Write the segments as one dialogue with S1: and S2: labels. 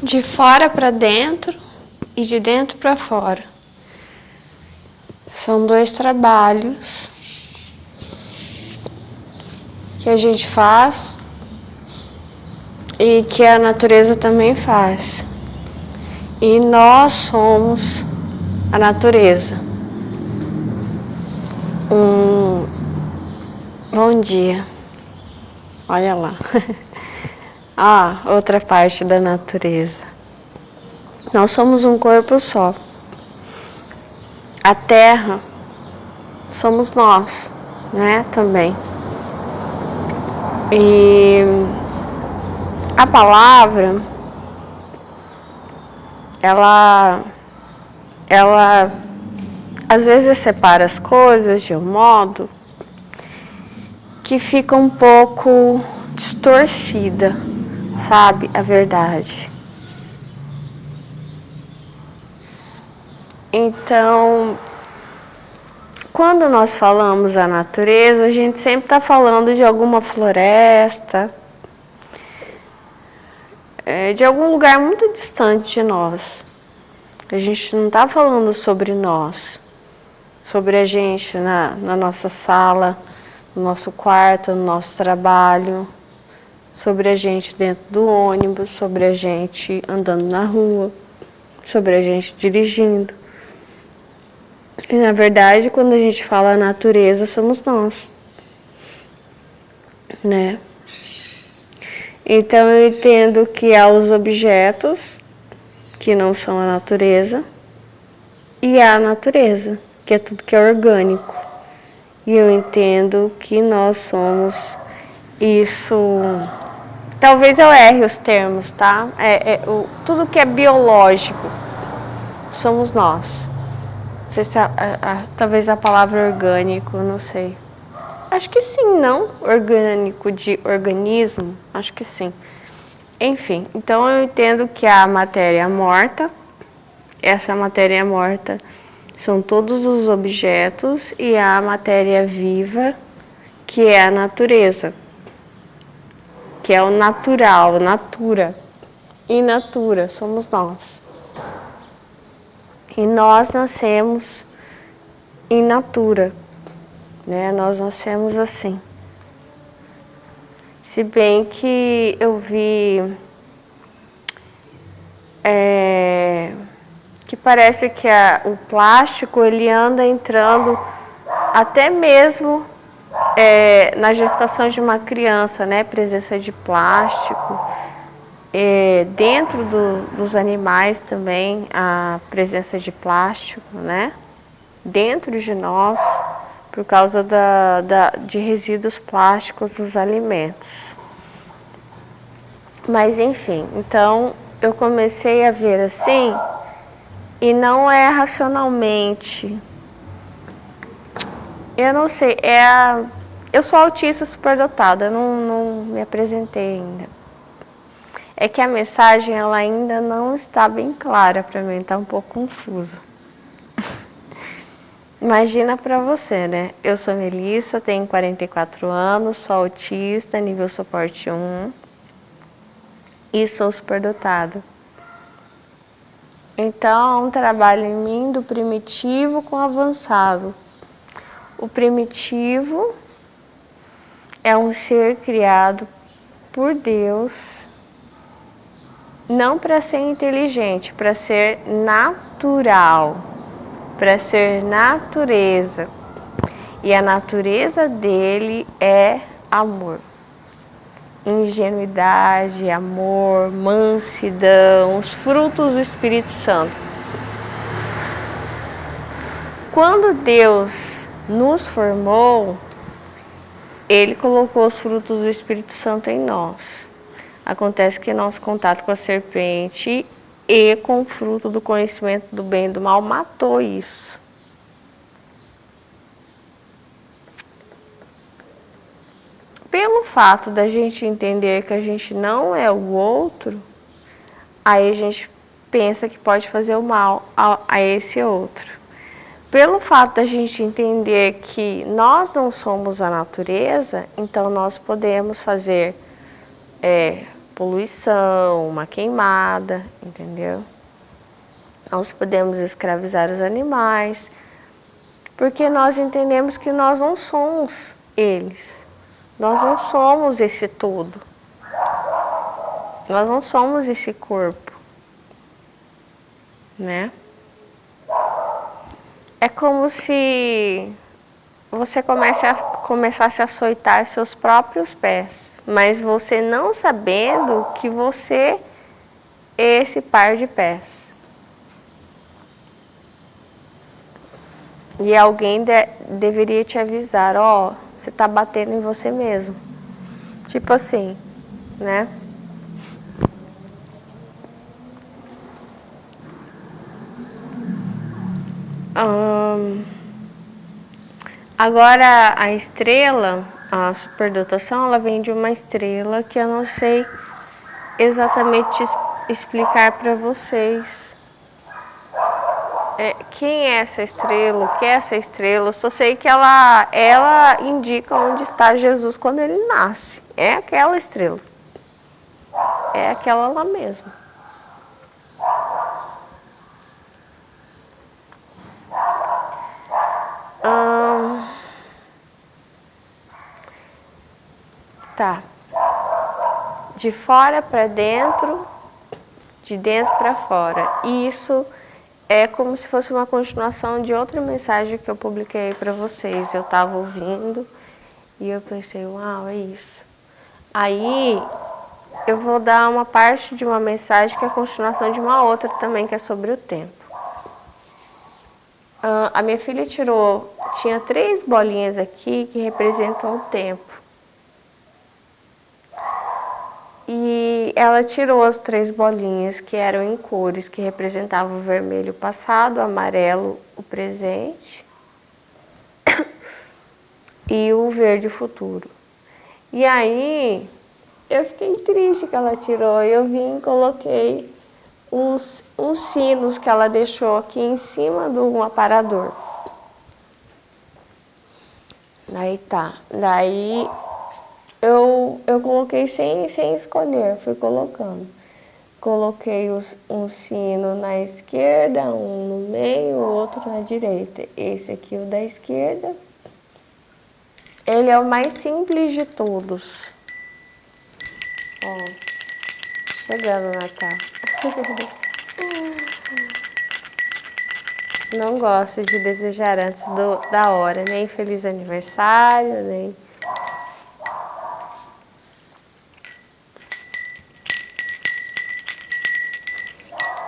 S1: de fora para dentro e de dentro para fora. São dois trabalhos que a gente faz e que a natureza também faz. E nós somos a natureza. Bom dia. Olha lá. Outra parte da natureza. Nós somos um corpo só. A terra somos nós, né? Também. E a palavra, ela às vezes separa as coisas de um modo que fica um pouco distorcida, sabe? A verdade. Então, quando nós falamos a natureza, a gente sempre está falando de alguma floresta, de algum lugar muito distante de nós. A gente não está falando sobre nós, sobre a gente na nossa sala, no nosso quarto, no nosso trabalho, sobre a gente dentro do ônibus, sobre a gente andando na rua, sobre a gente dirigindo. E, na verdade, quando a gente fala a natureza, somos nós, né? Então, eu entendo que há os objetos que não são a natureza e há a natureza, que é tudo que é orgânico. E eu entendo que nós somos isso. Talvez eu erre os termos, tá? Tudo que é biológico somos nós. Não sei se talvez a palavra orgânico, não sei. Acho que sim, não? Orgânico de organismo? Acho que sim. Enfim, então eu entendo que a matéria morta, essa matéria morta são todos os objetos, e a matéria viva, que é a natureza, que é o natural, natura. E natura somos nós. E nós nascemos em natura, né? Nós nascemos assim. Se bem que eu vi que parece que o plástico ele anda entrando até mesmo na gestação de uma criança, né? Presença de plástico. Dentro dos animais também a presença de plástico, né? Dentro de nós, por causa de resíduos plásticos nos alimentos. Mas enfim, então eu comecei a ver assim, e não é racionalmente. Eu não sei, eu sou autista superdotada, eu não me apresentei ainda. É que a mensagem ela ainda não está bem clara para mim, está um pouco confusa. Imagina para você, né? Eu sou Melissa, tenho 44 anos, sou autista, nível suporte 1 e sou superdotada. Então, é um trabalho em mim do primitivo com o avançado. O primitivo é um ser criado por Deus, não para ser inteligente, para ser natural, para ser natureza. E a natureza dele é amor. Ingenuidade, amor, mansidão, os frutos do Espírito Santo. Quando Deus nos formou, Ele colocou os frutos do Espírito Santo em nós. Acontece que nosso contato com a serpente e com o fruto do conhecimento do bem e do mal matou isso. Pelo fato da gente entender que a gente não é o outro, aí a gente pensa que pode fazer o mal a esse outro. Pelo fato da gente entender que nós não somos a natureza, então nós podemos fazer poluição, uma queimada, entendeu? Nós podemos escravizar os animais, porque nós entendemos que nós não somos eles. Nós não somos esse todo. Nós não somos esse corpo, né? É como se você começasse a açoitar seus próprios pés, mas você não sabendo que você é esse par de pés. E alguém deveria te avisar, ó, você tá batendo em você mesmo. Tipo assim, né? Agora a estrela, a superdotação, ela vem de uma estrela que eu não sei exatamente explicar para vocês. Quem é essa estrela? O que é essa estrela? Eu só sei que ela indica onde está Jesus quando ele nasce. É aquela estrela. É aquela lá mesmo. Tá. De fora para dentro, de dentro para fora. E isso é como se fosse uma continuação de outra mensagem que eu publiquei para vocês. Eu estava ouvindo e eu pensei, uau, é isso. Aí eu vou dar uma parte de uma mensagem que é a continuação de uma outra também, que é sobre o tempo. A minha filha tinha 3 bolinhas aqui que representam o tempo. E ela tirou as 3 bolinhas que eram em cores, que representavam o vermelho o passado, o amarelo o presente e o verde o futuro. E aí eu fiquei triste que ela tirou. Eu vim e coloquei uns sinos que ela deixou aqui em cima do aparador. Daí tá. Daí eu coloquei sem escolher, fui colocando. Coloquei um sino na esquerda, um no meio, outro na direita. Esse aqui, o da esquerda. Ele é o mais simples de todos. Ó, chegando o Natal. Não gosto de desejar antes da hora, nem feliz aniversário, nem...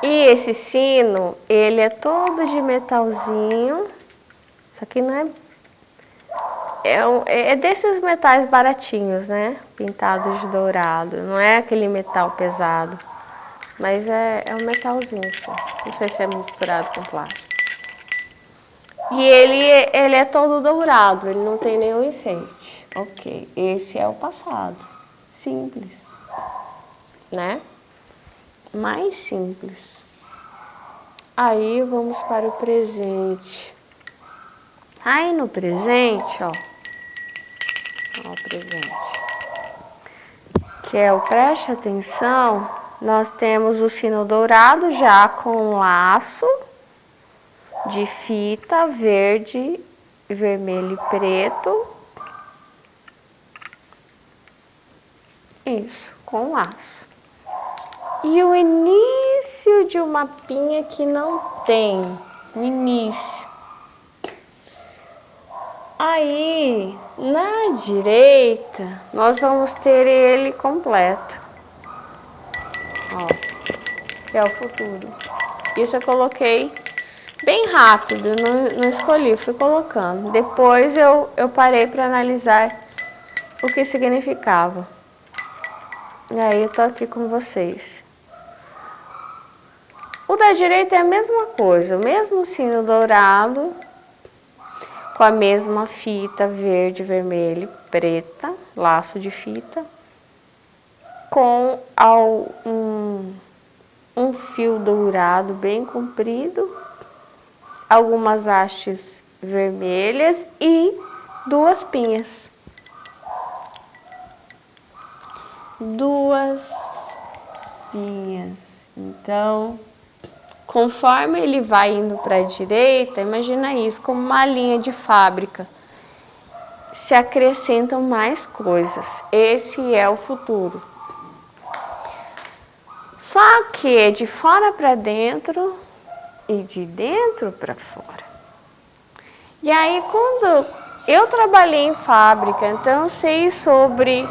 S1: E esse sino, ele é todo de metalzinho, isso aqui não é... É desses metais baratinhos, né? Pintados de dourado, não é aquele metal pesado, mas é um metalzinho só, não sei se é misturado com plástico. E ele é todo dourado, ele não tem nenhum enfeite. Ok, esse é o passado, simples, né? Mais simples. Aí vamos para o presente. Aí no presente, ó o presente, que é o preste atenção, nós temos o sino dourado já com laço de fita verde, vermelho e preto. Isso, com laço. E o início de uma pinha que não tem, o início. Aí, na direita, nós vamos ter ele completo. Ó, que é o futuro. Isso eu coloquei bem rápido, não escolhi, fui colocando. Depois eu parei para analisar o que significava. E aí eu tô aqui com vocês. O da direita é a mesma coisa, o mesmo sino dourado, com a mesma fita verde, vermelho, preta, laço de fita, com um fio dourado bem comprido, algumas hastes vermelhas e 2 pinhas. 2 linhas. Então, conforme ele vai indo para a direita, imagina isso como uma linha de fábrica. Se acrescentam mais coisas. Esse é o futuro. Só que é de fora para dentro e de dentro para fora. E aí, quando eu trabalhei em fábrica, então eu sei sobre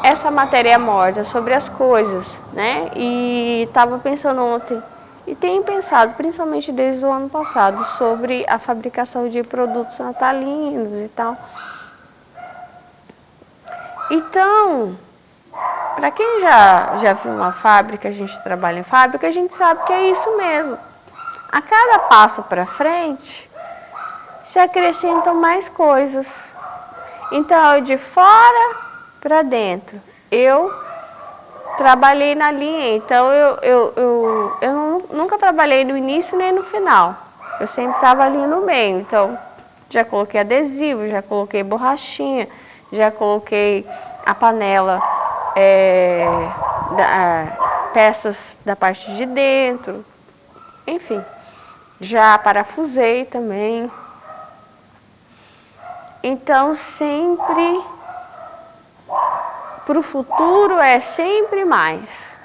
S1: essa matéria morta, sobre as coisas, né? E estava pensando ontem, e tenho pensado, principalmente desde o ano passado, sobre a fabricação de produtos natalinos e tal. Então, para quem já viu uma fábrica, a gente trabalha em fábrica, a gente sabe que é isso mesmo. A cada passo para frente, se acrescentam mais coisas. Então, de fora para dentro. Eu trabalhei na linha, então eu nunca trabalhei no início nem no final. Eu sempre estava ali no meio. Então, já coloquei adesivo, já coloquei borrachinha, já coloquei a panela, peças da parte de dentro, enfim. Já parafusei também. Então, sempre para o futuro é sempre mais,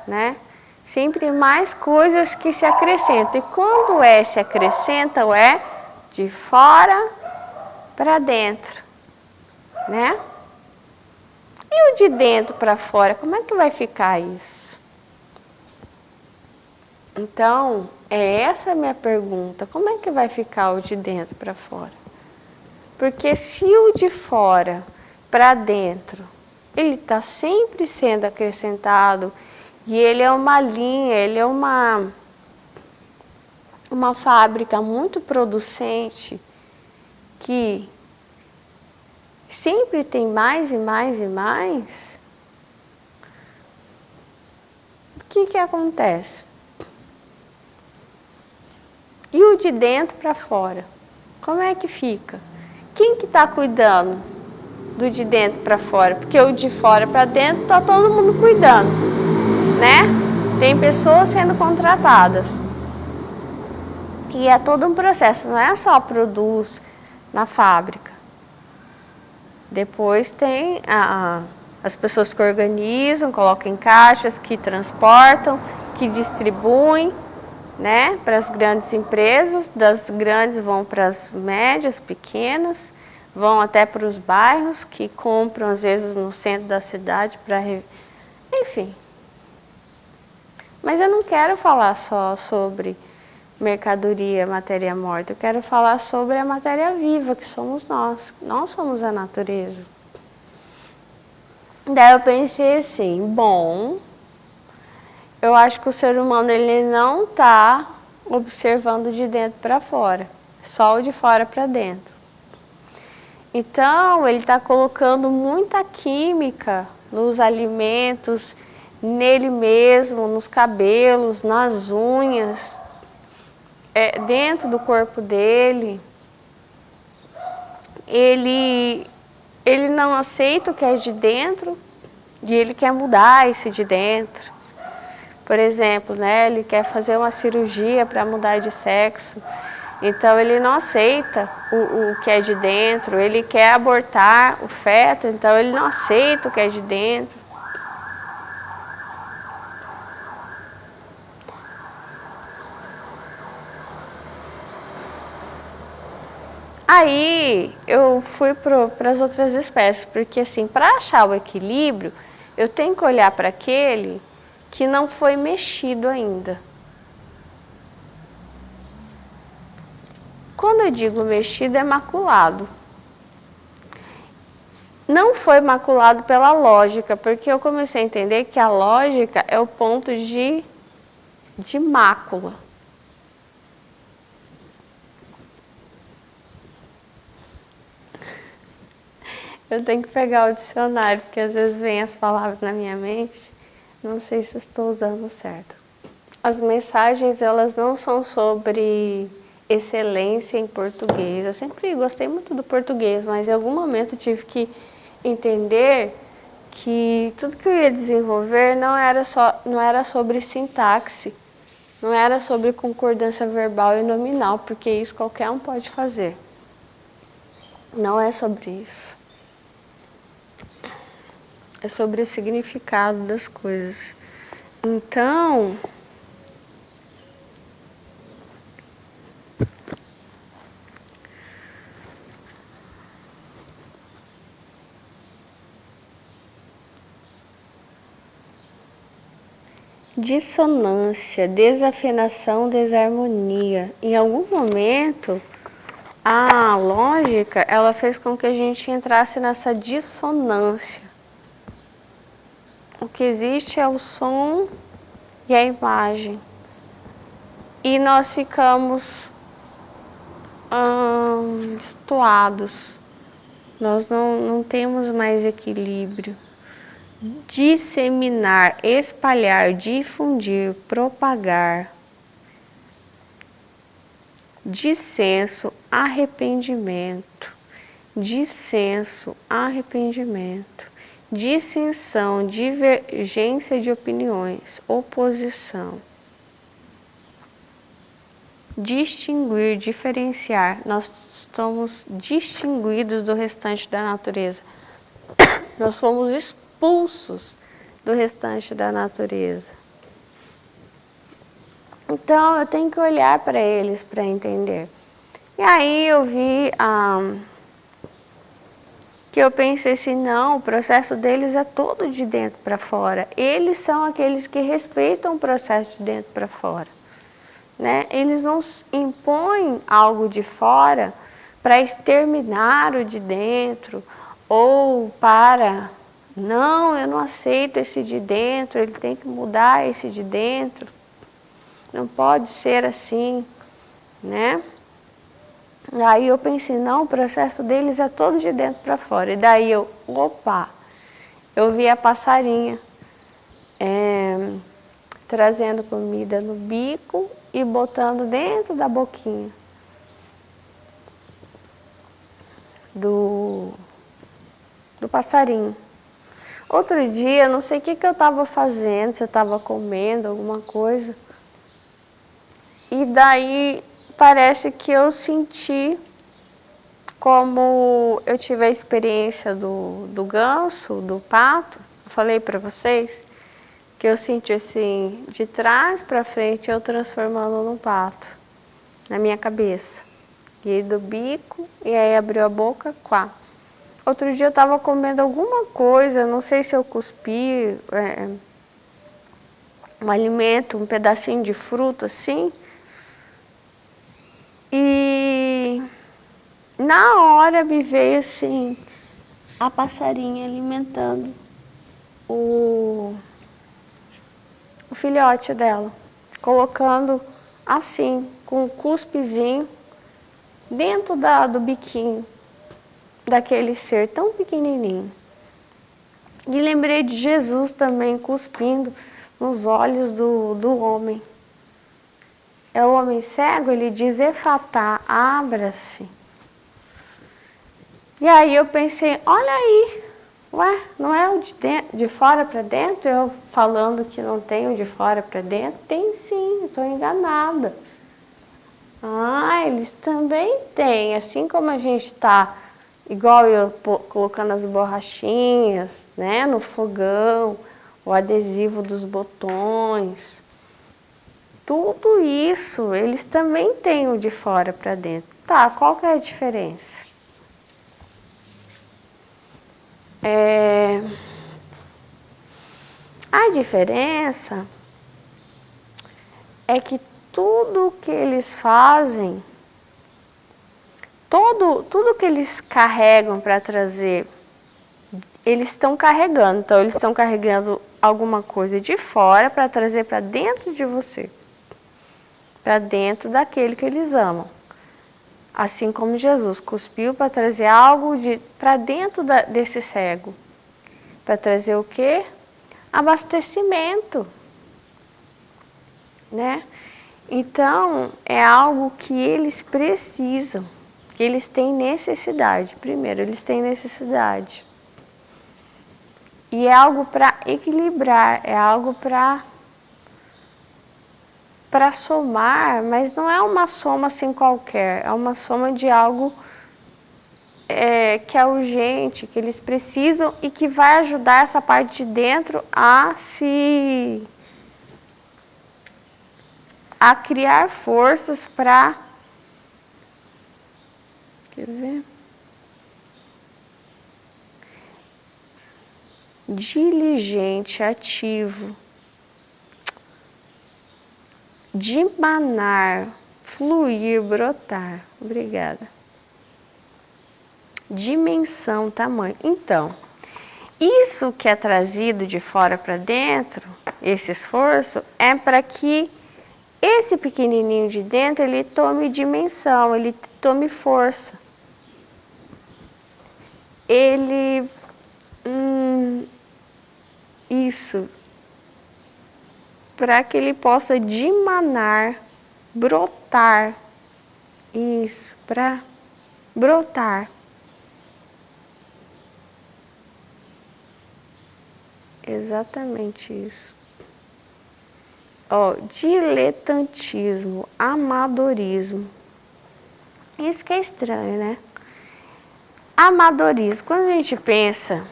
S1: né? Sempre mais coisas que se acrescentam. E quando se acrescentam, é de fora para dentro, né? E o de dentro para fora, como é que vai ficar isso? Então, essa a minha pergunta. Como é que vai ficar o de dentro para fora? Porque se o de fora para dentro, ele está sempre sendo acrescentado e ele é uma linha, ele é uma fábrica muito producente que sempre tem mais e mais e mais, o que acontece? E o de dentro para fora, como é que fica? Quem que está cuidando do de dentro para fora? Porque o de fora para dentro está todo mundo cuidando, né? Tem pessoas sendo contratadas. E é todo um processo, não é só produz na fábrica. Depois tem as pessoas que organizam, colocam em caixas, que transportam, que distribuem, né, para as grandes empresas. Das grandes vão para as médias, pequenas, vão até para os bairros, que compram às vezes no centro da cidade para, enfim. Mas eu não quero falar só sobre mercadoria, matéria morta. Eu quero falar sobre a matéria viva, que somos nós. Nós somos a natureza. Daí eu pensei assim, bom, eu acho que o ser humano ele não está observando de dentro para fora, só o de fora para dentro. Então, ele está colocando muita química nos alimentos, nele mesmo, nos cabelos, nas unhas, dentro do corpo dele. Ele não aceita o que é de dentro e ele quer mudar esse de dentro. Por exemplo, né, ele quer fazer uma cirurgia para mudar de sexo. Então, ele não aceita o que é de dentro, ele quer abortar o feto, então ele não aceita o que é de dentro. Aí, eu fui para as outras espécies, porque assim, para achar o equilíbrio, eu tenho que olhar para aquele que não foi mexido ainda. Quando eu digo mexido, é maculado. Não foi maculado pela lógica, porque eu comecei a entender que a lógica é o ponto de mácula. Eu tenho que pegar o dicionário, porque às vezes vem as palavras na minha mente, não sei se estou usando certo. As mensagens, elas não são sobre excelência em português. Eu sempre gostei muito do português, mas em algum momento tive que entender que tudo que eu ia desenvolver não era sobre sintaxe, não era sobre concordância verbal e nominal, porque isso qualquer um pode fazer. Não é sobre isso. É sobre o significado das coisas. Então, dissonância, desafinação, desarmonia. Em algum momento, a lógica, ela fez com que a gente entrasse nessa dissonância. O que existe é o som e a imagem. E nós ficamos destoados. Nós não temos mais equilíbrio. Disseminar, espalhar, difundir, propagar. Dissenso, arrependimento. Dissenso, arrependimento. Dissensão, divergência de opiniões, oposição. Distinguir, diferenciar. Nós estamos distinguidos do restante da natureza. Nós fomos expulsos do restante da natureza. Então, eu tenho que olhar para eles para entender. E aí eu vi que eu pensei assim, não, o processo deles é todo de dentro para fora. Eles são aqueles que respeitam o processo de dentro para fora. Né? Eles não impõem algo de fora para exterminar o de dentro ou para, não, eu não aceito esse de dentro, ele tem que mudar esse de dentro. Não pode ser assim, né? Aí eu pensei, não, o processo deles é todo de dentro para fora. E daí eu vi a passarinha trazendo comida no bico e botando dentro da boquinha do passarinho. Outro dia, não sei o que eu estava fazendo, se eu estava comendo alguma coisa, e daí parece que eu senti como eu tive a experiência do ganso, do pato. Eu falei para vocês que eu senti assim, de trás para frente, eu transformando num pato, na minha cabeça. E do bico, e aí abriu a boca, quá. Outro dia eu estava comendo alguma coisa, não sei se eu cuspi um alimento, um pedacinho de fruta assim. E na hora me veio assim, a passarinha alimentando o filhote dela, colocando assim, com um cuspezinho dentro do biquinho daquele ser tão pequenininho. E lembrei de Jesus também cuspindo nos olhos do homem. É o homem cego, ele diz, Efatá, abra-se. E aí eu pensei, olha aí, ué, não é o de fora para dentro? Eu falando que não tem o de fora para dentro? Tem sim, estou enganada. Ah, eles também têm, assim como a gente está, igual eu colocando as borrachinhas, né, no fogão, o adesivo dos botões. Tudo isso, eles também têm o de fora para dentro. Tá, qual que é a diferença? A diferença é que tudo que eles fazem, tudo que eles carregam para trazer, eles estão carregando. Então, eles estão carregando alguma coisa de fora para trazer para dentro de você, para dentro daquele que eles amam. Assim como Jesus cuspiu para trazer algo para dentro desse cego. Para trazer o quê? Abastecimento, né? Então, é algo que eles precisam, que eles têm necessidade. Primeiro, eles têm necessidade. E é algo para equilibrar, é algo para somar, mas não é uma soma assim qualquer, é uma soma de algo que é urgente, que eles precisam e que vai ajudar essa parte de dentro a criar forças para, quer ver? Diligente, ativo, dimanar, fluir, brotar. Obrigada. Dimensão, tamanho. Então, isso que é trazido de fora para dentro, esse esforço, é para que esse pequenininho de dentro, ele tome dimensão, ele tome força. Ele... isso. Para que ele possa dimanar, brotar. Isso, para brotar. Exatamente isso. Ó, diletantismo, amadorismo. Isso que é estranho, né? Amadorismo. Quando a gente pensa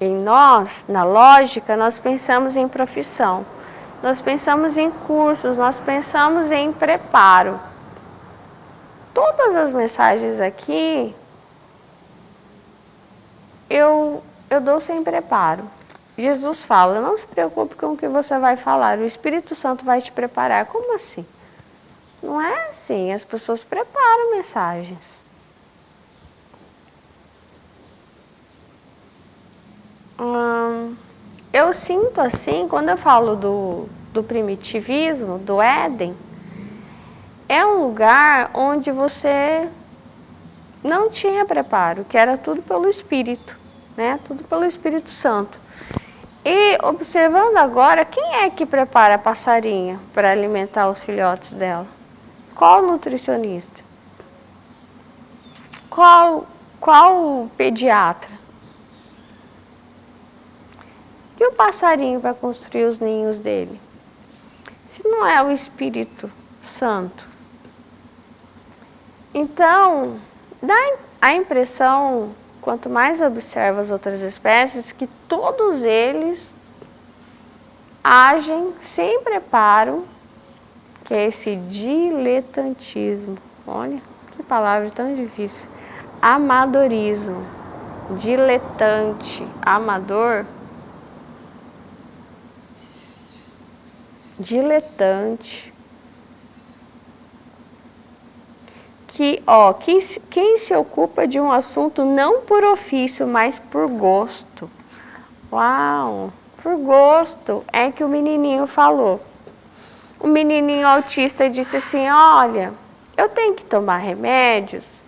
S1: em nós, na lógica, nós pensamos em profissão. Nós pensamos em cursos, nós pensamos em preparo. Todas as mensagens aqui, eu dou sem preparo. Jesus fala, não se preocupe com o que você vai falar, o Espírito Santo vai te preparar. Como assim? Não é assim, as pessoas preparam mensagens. Eu sinto assim, quando eu falo do primitivismo, do Éden, é um lugar onde você não tinha preparo, que era tudo pelo Espírito, né? Tudo pelo Espírito Santo. E observando agora, quem é que prepara a passarinha para alimentar os filhotes dela? Qual nutricionista? Qual pediatra? E o passarinho para construir os ninhos dele? Se não é o Espírito Santo. Então, dá a impressão, quanto mais observa as outras espécies, que todos eles agem sem preparo, que é esse diletantismo. Olha, que palavra tão difícil. Amadorismo, diletante, amador, diletante. Quem se ocupa de um assunto não por ofício, mas por gosto. Uau, por gosto, é que o menininho falou. O menininho autista disse assim, olha, eu tenho que tomar remédios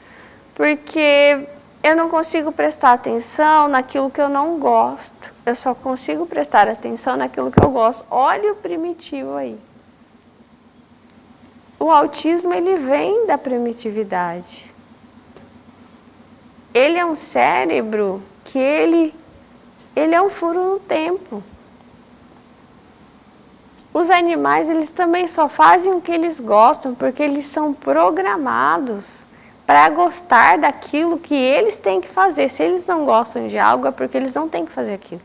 S1: porque eu não consigo prestar atenção naquilo que eu não gosto. Eu só consigo prestar atenção naquilo que eu gosto. Olha o primitivo aí. O autismo, ele vem da primitividade. Ele é um cérebro que ele é um furo no tempo. Os animais, eles também só fazem o que eles gostam, porque eles são programados para gostar daquilo que eles têm que fazer. Se eles não gostam de algo, é porque eles não têm que fazer aquilo.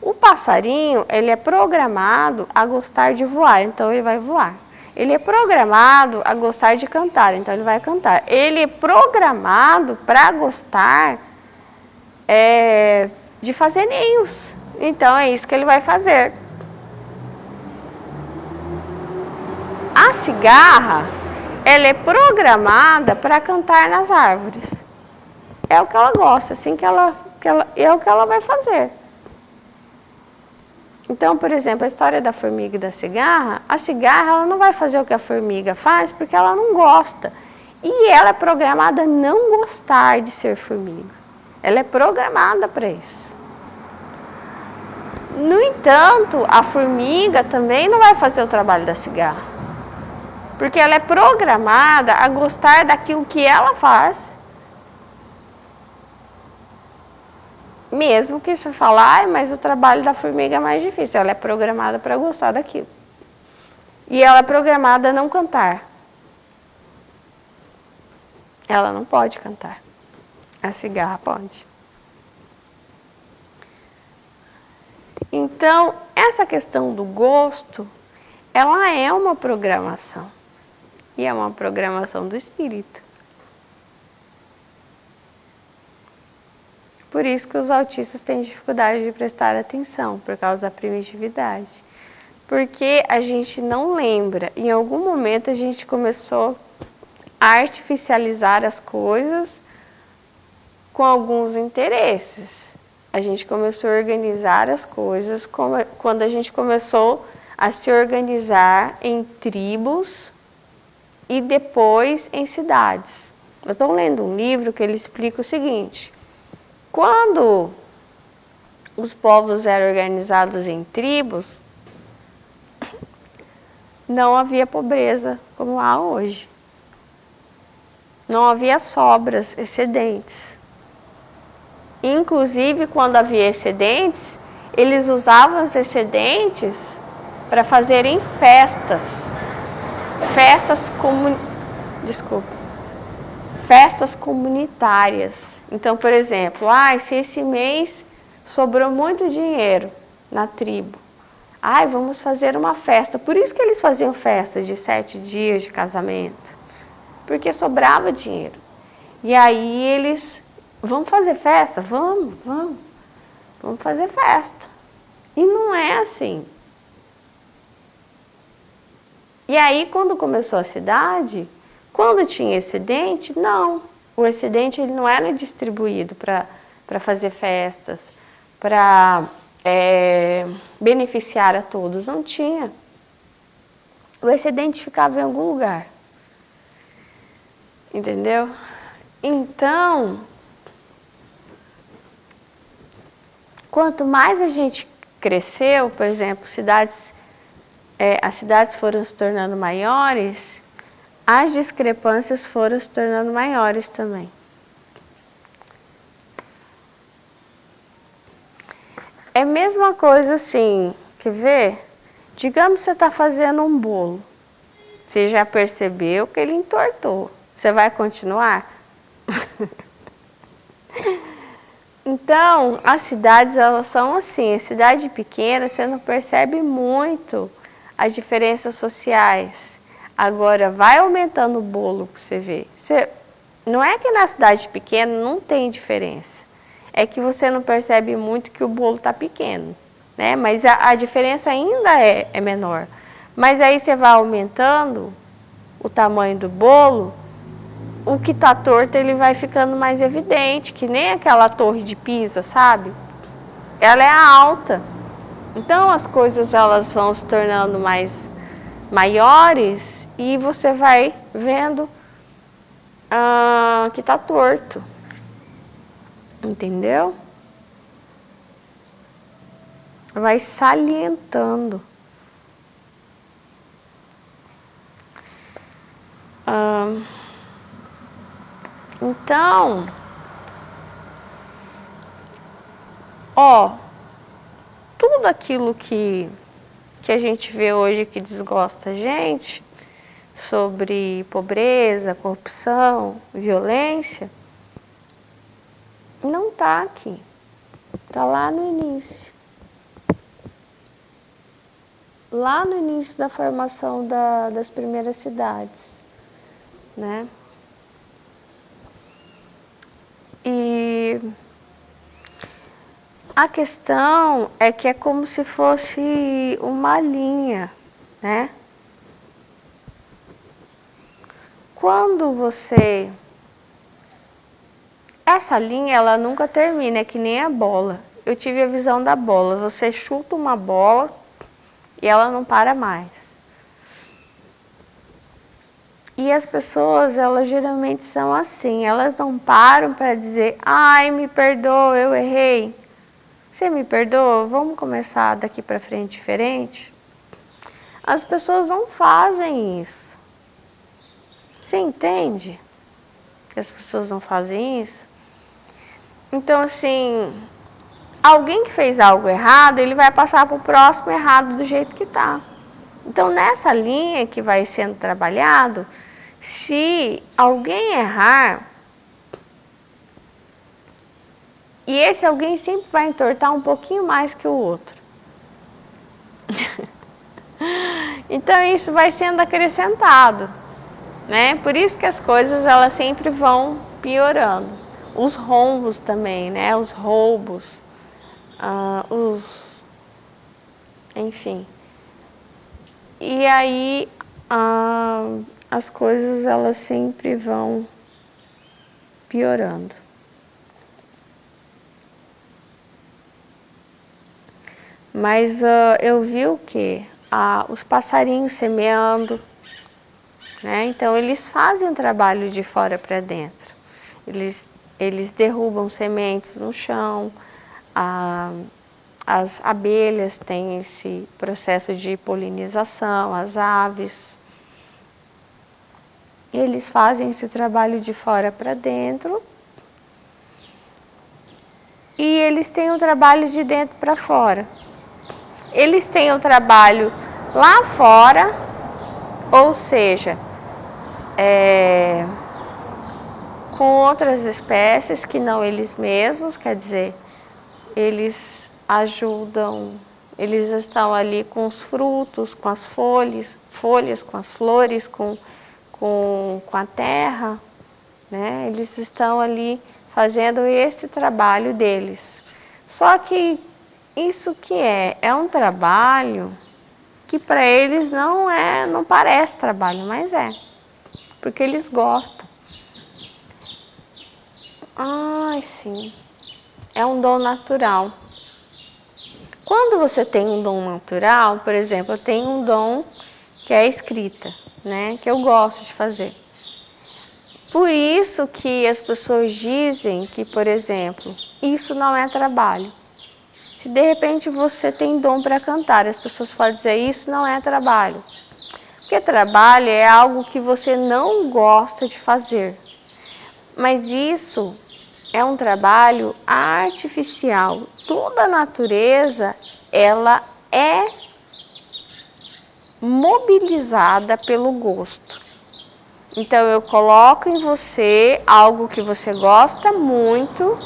S1: O passarinho, ele é programado a gostar de voar, então ele vai voar. Ele é programado a gostar de cantar, então ele vai cantar. Ele é programado para gostar de fazer ninhos, então é isso que ele vai fazer. A cigarra, ela é programada para cantar nas árvores. É o que ela gosta, assim é o que ela vai fazer. Então, por exemplo, a história da formiga e da cigarra, a cigarra ela não vai fazer o que a formiga faz porque ela não gosta. E ela é programada a não gostar de ser formiga. Ela é programada para isso. No entanto, a formiga também não vai fazer o trabalho da cigarra. Porque ela é programada a gostar daquilo que ela faz. Mesmo que você fale, mas o trabalho da formiga é mais difícil. Ela é programada para gostar daquilo. E ela é programada a não cantar. Ela não pode cantar. A cigarra pode. Então, essa questão do gosto, ela é uma programação. E é uma programação do espírito. Por isso que os autistas têm dificuldade de prestar atenção, por causa da primitividade. Porque a gente não lembra. Em algum momento a gente começou a artificializar as coisas com alguns interesses. A gente começou a organizar as coisas quando a gente começou a se organizar em tribos e depois em cidades. Eu estou lendo um livro que ele explica o seguinte: quando os povos eram organizados em tribos, não havia pobreza como há hoje. Não havia sobras, excedentes. Inclusive, quando havia excedentes, eles usavam os excedentes para fazerem festas. Festas comunitárias. Então, por exemplo, se esse mês sobrou muito dinheiro na tribo, vamos fazer uma festa. Por isso que eles faziam festas de 7 dias de casamento, porque sobrava dinheiro. E aí eles, vamos fazer festa? Vamos fazer festa. E não é assim. E aí, quando começou a cidade, quando tinha excedente, não. O excedente ele não era distribuído para fazer festas, para beneficiar a todos. Não tinha. O excedente ficava em algum lugar. Entendeu? Então, quanto mais a gente cresceu, por exemplo, as cidades foram se tornando maiores, as discrepâncias foram se tornando maiores também. É a mesma coisa assim, quer ver? Digamos que você está fazendo um bolo. Você já percebeu que ele entortou. Você vai continuar? Então, as cidades, elas são assim. A cidade pequena, você não percebe muito as diferenças sociais. Agora, vai aumentando o bolo que você vê. Não é que na cidade pequena não tem diferença. É que você não percebe muito que o bolo está pequeno, né? Mas a diferença ainda é menor. Mas aí você vai aumentando o tamanho do bolo, o que está torto ele vai ficando mais evidente, que nem aquela torre de Pisa, sabe? Ela é alta. Então as coisas elas vão se tornando maiores e você vai vendo que está torto. Entendeu? Vai salientando. Então, tudo aquilo que a gente vê hoje que desgosta a gente, sobre pobreza, corrupção, violência, não está aqui. Está lá no início. Lá no início da formação das primeiras cidades, né? E a questão é que é como se fosse uma linha, né? Quando você... Essa linha, ela nunca termina, é que nem a bola. Eu tive a visão da bola. Você chuta uma bola e ela não para mais. E as pessoas, elas geralmente são assim. Elas não param para dizer, ai, me perdoa, eu errei. Você me perdoa? Vamos começar daqui para frente diferente? As pessoas não fazem isso. Você entende que as pessoas não fazem isso? Então, assim, alguém que fez algo errado, ele vai passar para o próximo errado do jeito que está. Então, nessa linha que vai sendo trabalhado, se alguém errar, e esse alguém sempre vai entortar um pouquinho mais que o outro. Então, isso vai sendo acrescentado, né? Por isso que as coisas, elas sempre vão piorando. Os rombos também, né? Os roubos, enfim. E aí, as coisas, elas sempre vão piorando. Mas eu vi o quê? Os passarinhos semeando, né? Então, eles fazem um trabalho de fora para dentro. Eles derrubam sementes no chão, as abelhas têm esse processo de polinização, as aves. Eles fazem esse trabalho de fora para dentro e eles têm o trabalho de dentro para fora. Eles têm o trabalho lá fora, ou seja, com outras espécies que não eles mesmos, quer dizer, eles ajudam, eles estão ali com os frutos, com as folhas com as flores, com a terra, né? Eles estão ali fazendo esse trabalho deles. Só que isso que é um trabalho que para eles não parece trabalho, mas é, porque eles gostam. Ai, sim, é um dom natural. Quando você tem um dom natural, por exemplo, eu tenho um dom que é a escrita, né, que eu gosto de fazer. Por isso que as pessoas dizem que, por exemplo, isso não é trabalho. Se de repente você tem dom para cantar, as pessoas podem dizer isso não é trabalho. Porque trabalho é algo que você não gosta de fazer. Mas isso é um trabalho artificial. Toda a natureza, ela é mobilizada pelo gosto. Então, eu coloco em você algo que você gosta muito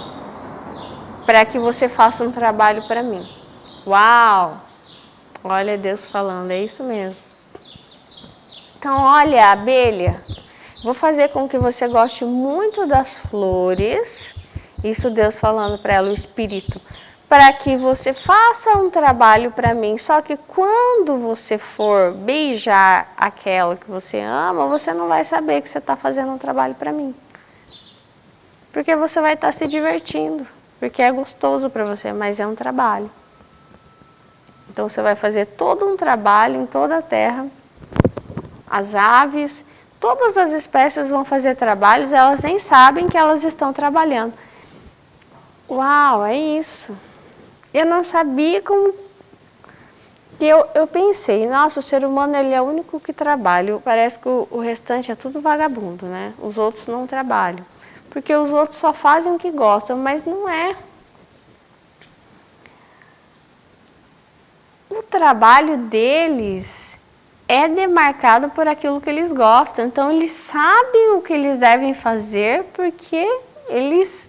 S1: para que você faça um trabalho para mim. Uau! Olha Deus falando, é isso mesmo. Então, olha, abelha, vou fazer com que você goste muito das flores. Isso Deus falando para ela, o Espírito, para que você faça um trabalho para mim. Só que quando você for beijar aquela que você ama, você não vai saber que você está fazendo um trabalho para mim. Porque você vai estar se divertindo, porque é gostoso para você, mas é um trabalho. Então você vai fazer todo um trabalho em toda a terra. As aves, todas as espécies vão fazer trabalhos, elas nem sabem que elas estão trabalhando. Uau, é isso. Eu não sabia como... Eu pensei, nossa, o ser humano ele é o único que trabalha. Parece que o restante é tudo vagabundo, né? Os outros não trabalham. Porque os outros só fazem o que gostam, mas não é. O trabalho deles é demarcado por aquilo que eles gostam. Então, eles sabem o que eles devem fazer porque eles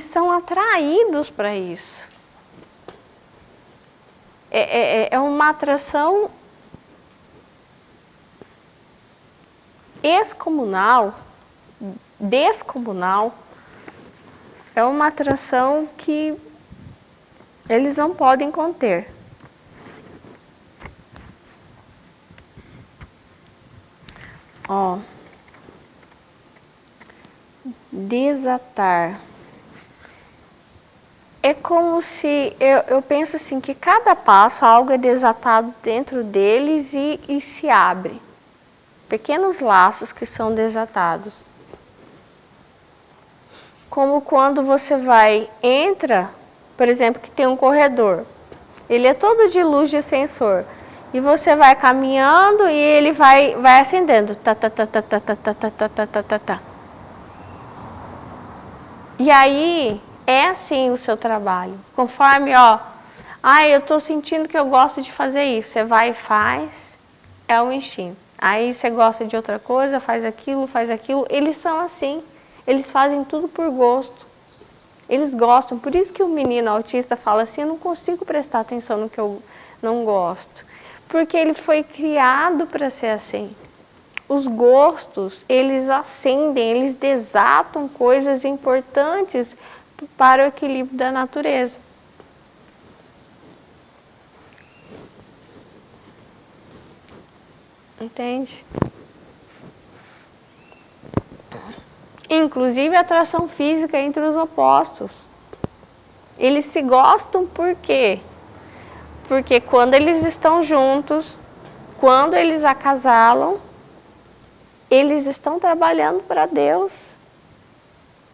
S1: são atraídos para isso. É uma atração descomunal. É uma atração que eles não podem conter. Ó, desatar. É como se, eu penso assim, que cada passo algo é desatado dentro deles e se abre. Pequenos laços que são desatados. Como quando você entra, por exemplo, que tem um corredor. Ele é todo de luz de sensor. E você vai caminhando e ele vai acendendo. Tá, tá, tá, tá, tá, tá, tá, tá, tá, tá, tá, tá. E aí, é assim o seu trabalho. Conforme, eu tô sentindo que eu gosto de fazer isso. Você vai e faz, é o instinto. Aí você gosta de outra coisa, faz aquilo. Eles são assim. Eles fazem tudo por gosto. Eles gostam. Por isso que o menino autista fala assim, eu não consigo prestar atenção no que eu não gosto. Porque ele foi criado para ser assim. Os gostos, eles acendem, eles desatam coisas importantes para o equilíbrio da natureza. Entende? Inclusive a atração física entre os opostos. Eles se gostam por quê? Porque quando eles estão juntos, quando eles acasalam, eles estão trabalhando para Deus.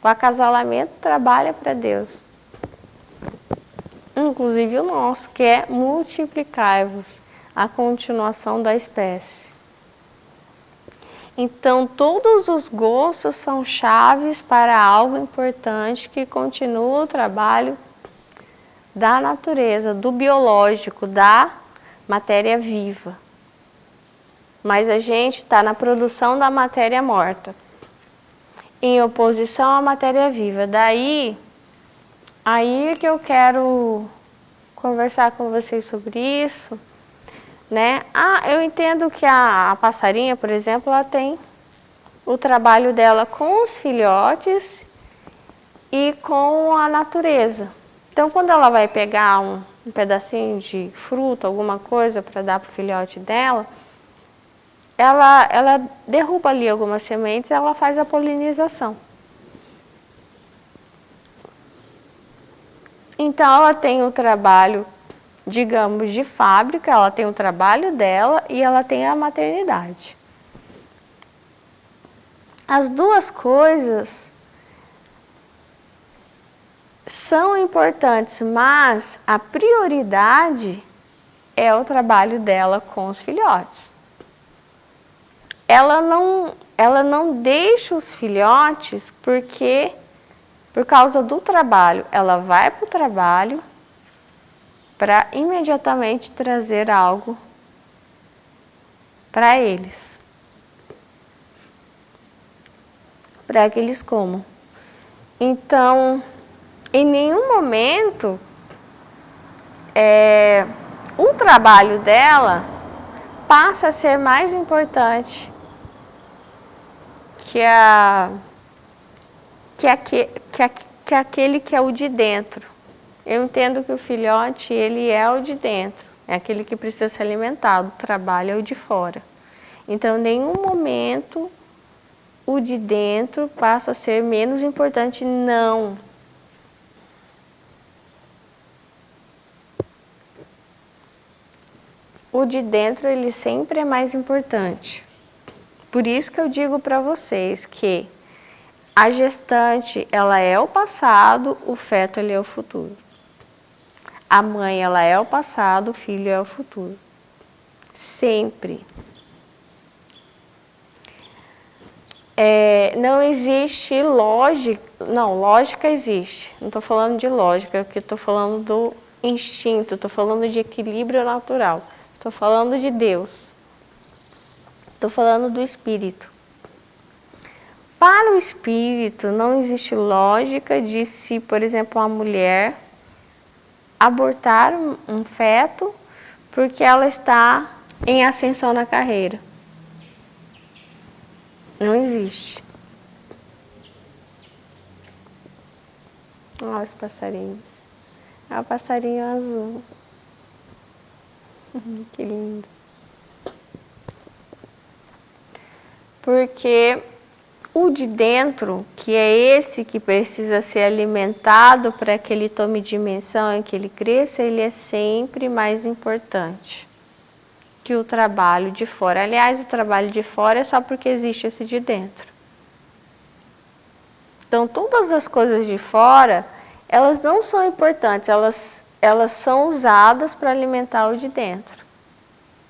S1: O acasalamento trabalha para Deus. Inclusive o nosso, que é multiplicar-vos, a continuação da espécie. Então, todos os gostos são chaves para algo importante que continua o trabalho da natureza, do biológico, da matéria viva. Mas a gente está na produção da matéria morta, em oposição à matéria viva. Daí, aí que eu quero conversar com vocês sobre isso, né? Eu entendo que a passarinha, por exemplo, ela tem o trabalho dela com os filhotes e com a natureza. Então, quando ela vai pegar um pedacinho de fruta, alguma coisa para dar para o filhote dela, ela derruba ali algumas sementes e ela faz a polinização. Então, ela tem o trabalho, digamos, de fábrica, ela tem o trabalho dela e ela tem a maternidade. As duas coisas são importantes, mas a prioridade é o trabalho dela com os filhotes. Ela não deixa os filhotes por causa do trabalho. Ela vai para o trabalho para imediatamente trazer algo para eles, para que eles comam. Então, em nenhum momento o trabalho dela passa a ser mais importante que aquele que é o de dentro. Eu entendo que o filhote, ele é o de dentro, é aquele que precisa ser alimentado, o trabalho é o de fora. Então, em nenhum momento o de dentro passa a ser menos importante, não. O de dentro, ele sempre é mais importante. Por isso que eu digo para vocês que a gestante, ela é o passado, o feto, ele é o futuro. A mãe, ela é o passado, o filho é o futuro. Sempre. Não existe lógica. Não, lógica existe. Não estou falando de lógica, porque estou falando do instinto, estou falando de equilíbrio natural. Estou falando de Deus. Estou falando do espírito. Para o espírito, não existe lógica de se, por exemplo, uma mulher abortar um feto porque ela está em ascensão na carreira. Não existe. Olha os passarinhos. É o passarinho azul. Que lindo. Porque o de dentro, que é esse que precisa ser alimentado para que ele tome dimensão e que ele cresça, ele é sempre mais importante que o trabalho de fora. Aliás, o trabalho de fora é só porque existe esse de dentro. Então, todas as coisas de fora, elas não são importantes, elas são usadas para alimentar o de dentro.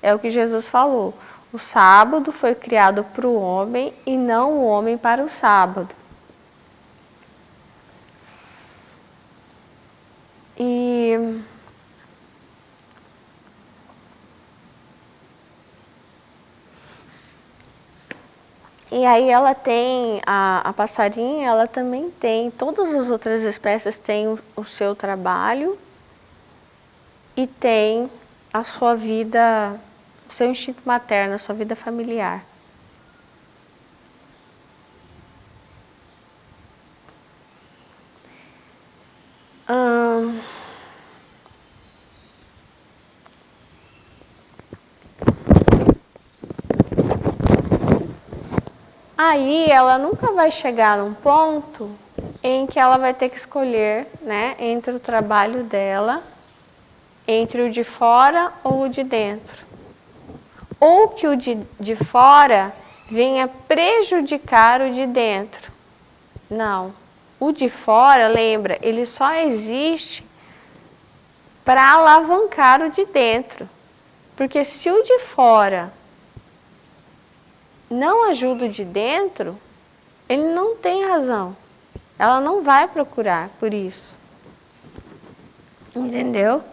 S1: É o que Jesus falou. O sábado foi criado para o homem e não o homem para o sábado. E aí ela tem, a passarinha, ela também tem, todas as outras espécies têm o seu trabalho e tem a sua vida, o seu instinto materno, a sua vida familiar. Aí ela nunca vai chegar num ponto em que ela vai ter que escolher, né, entre o trabalho dela, entre o de fora ou o de dentro. Ou que o de fora venha prejudicar o de dentro. Não. O de fora, lembra, ele só existe para alavancar o de dentro. Porque se o de fora não ajuda o de dentro, ele não tem razão. Ela não vai procurar por isso. Entendeu?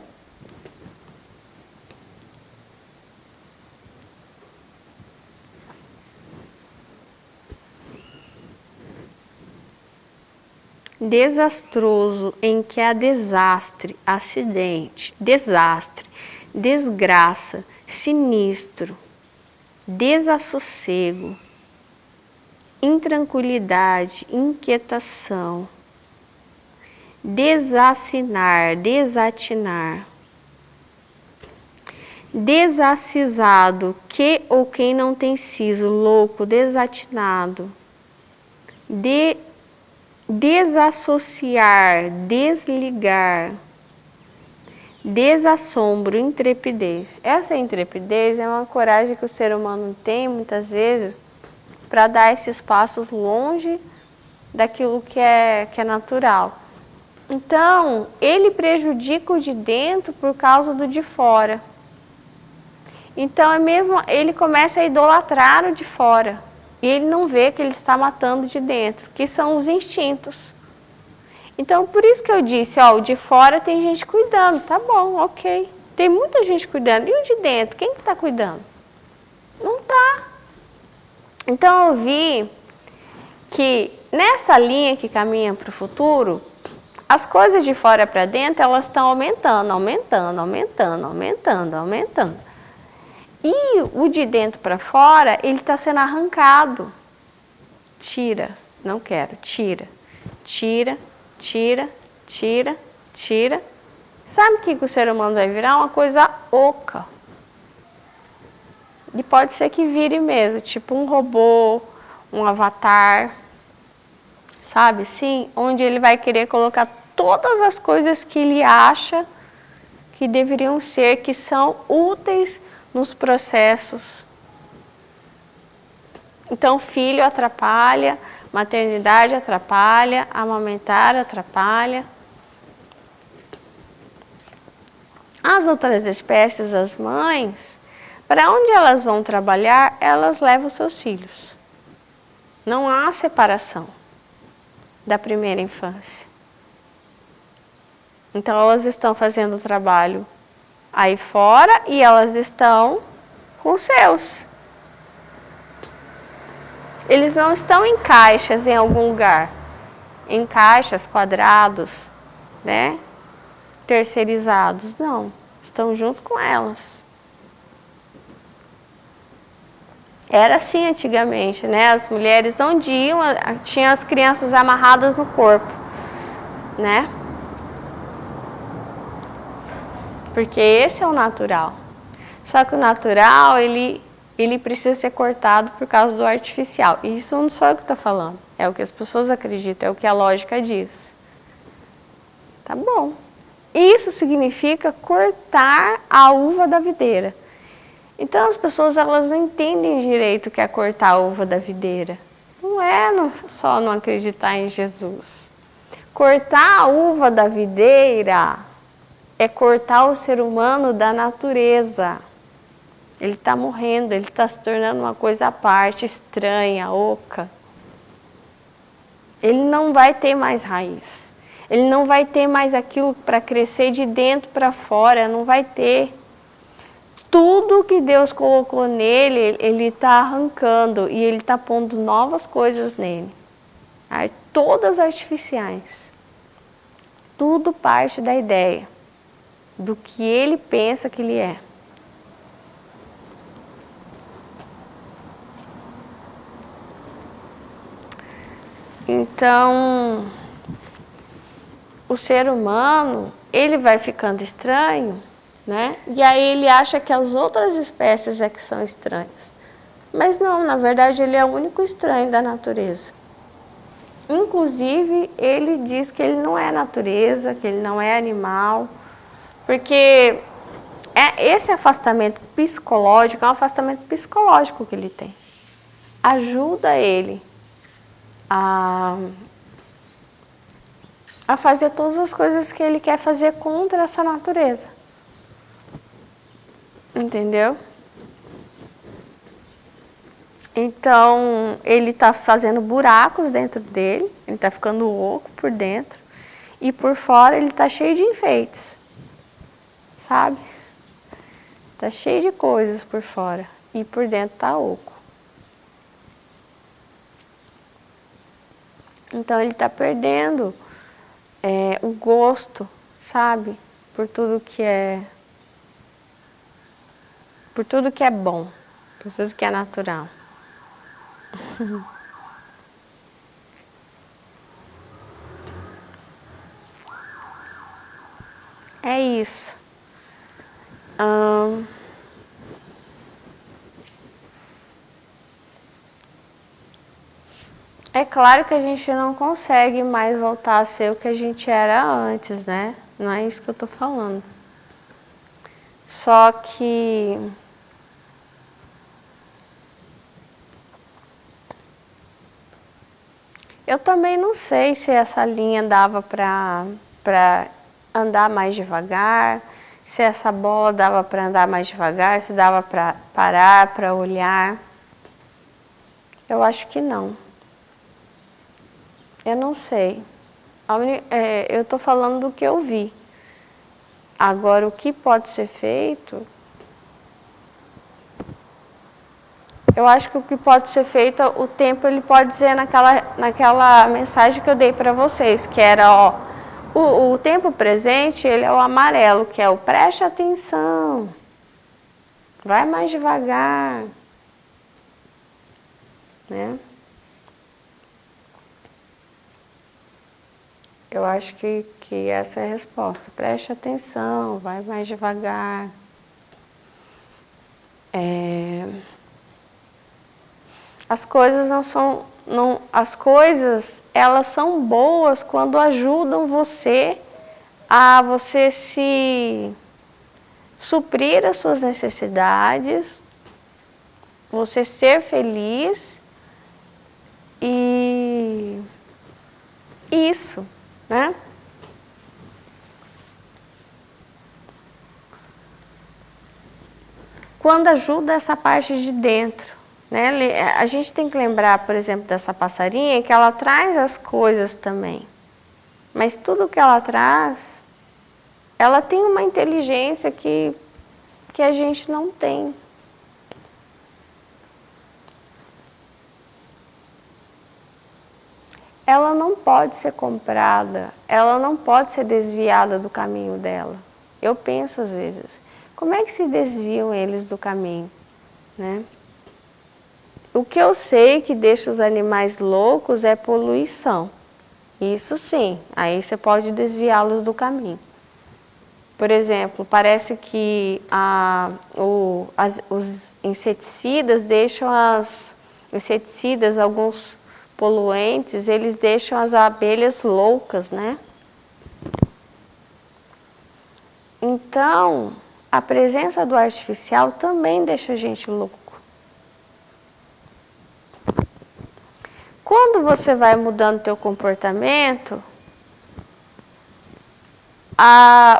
S1: Desastroso, em que há desastre, acidente, desastre, desgraça, sinistro, desassossego, intranquilidade, inquietação, desassinar, desatinar, desacisado, que ou quem não tem siso, louco, desatinado, desassociar, desligar, desassombro, intrepidez. Essa intrepidez é uma coragem que o ser humano tem muitas vezes para dar esses passos longe daquilo que é natural. Então, ele prejudica o de dentro por causa do de fora. Então, ele começa a idolatrar o de fora. E ele não vê que ele está matando de dentro, que são os instintos. Então, por isso que eu disse, ó, o de fora tem gente cuidando. Tá bom, ok. Tem muita gente cuidando. E o de dentro, quem que está cuidando? Não está. Então, eu vi que nessa linha que caminha para o futuro, as coisas de fora para dentro, elas estão aumentando, aumentando, aumentando, aumentando, aumentando. E o de dentro para fora, ele está sendo arrancado. Tira, não quero, tira, tira, tira, tira, tira. Sabe o que o ser humano vai virar? Uma coisa oca. E pode ser que vire mesmo, tipo um robô, um avatar, sabe? Sim, onde ele vai querer colocar todas as coisas que ele acha que deveriam ser, que são úteis nos processos. Então, filho atrapalha, maternidade atrapalha, amamentar atrapalha. As outras espécies, as mães, para onde elas vão trabalhar, elas levam seus filhos. Não há separação da primeira infância. Então, elas estão fazendo o trabalho aí fora e elas estão com os seus. Eles não estão em caixas em algum lugar, em caixas, quadrados, né? Terceirizados, não. Estão junto com elas. Era assim antigamente, né? As mulheres onde iam, tinham as crianças amarradas no corpo, né? Porque esse é o natural. Só que o natural, ele precisa ser cortado por causa do artificial. E isso não sou eu que estou falando. É o que as pessoas acreditam, é o que a lógica diz. Tá bom. Isso significa cortar a uva da videira. Então as pessoas, elas não entendem direito o que é cortar a uva da videira. Não é só não acreditar em Jesus. Cortar a uva da videira é cortar o ser humano da natureza. Ele está morrendo, ele está se tornando uma coisa à parte, estranha, oca. Ele não vai ter mais raiz. Ele não vai ter mais aquilo para crescer de dentro para fora, não vai ter. Tudo que Deus colocou nele, ele está arrancando e ele está pondo novas coisas nele. Todas artificiais. Tudo parte da ideia, do que ele pensa que ele é. Então, o ser humano, ele vai ficando estranho, né? E aí ele acha que as outras espécies é que são estranhas. Mas não, na verdade ele é o único estranho da natureza. Inclusive, ele diz que ele não é natureza, que ele não é animal, porque esse afastamento psicológico é um afastamento psicológico que ele tem. Ajuda ele a fazer todas as coisas que ele quer fazer contra essa natureza. Entendeu? Então, ele está fazendo buracos dentro dele, ele está ficando oco por dentro, e por fora ele está cheio de enfeites, sabe? Está cheio de coisas por fora, e por dentro está oco. Então, ele está perdendo o gosto, sabe? Por tudo que é bom, por tudo que é natural. É isso. É claro que a gente não consegue mais voltar a ser o que a gente era antes, né? Não é isso que eu tô falando. Só que eu também não sei se essa linha dava para andar mais devagar, se essa bola dava para andar mais devagar, se dava para parar, para olhar. Eu acho que não. Eu não sei. Eu estou falando do que eu vi. Agora, o que pode ser feito... Eu acho que o que pode ser feito, o tempo ele pode dizer naquela mensagem que eu dei para vocês, que era, o tempo presente, ele é o amarelo, que é o preste atenção, vai mais devagar, né? Eu acho que essa é a resposta, preste atenção, vai mais devagar. As coisas as coisas, elas são boas quando ajudam você a você se suprir as suas necessidades, você ser feliz e isso, né? Quando ajuda essa parte de dentro. Né? A gente tem que lembrar, por exemplo, dessa passarinha, que ela traz as coisas também. Mas tudo que ela traz, ela tem uma inteligência que a gente não tem. Ela não pode ser comprada, ela não pode ser desviada do caminho dela. Eu penso às vezes, como é que se desviam eles do caminho, né? O que eu sei que deixa os animais loucos é poluição. Isso sim, aí você pode desviá-los do caminho. Por exemplo, parece que os inseticidas deixam alguns poluentes, eles deixam as abelhas loucas, né? Então, a presença do artificial também deixa a gente louco. Quando você vai mudando o teu comportamento,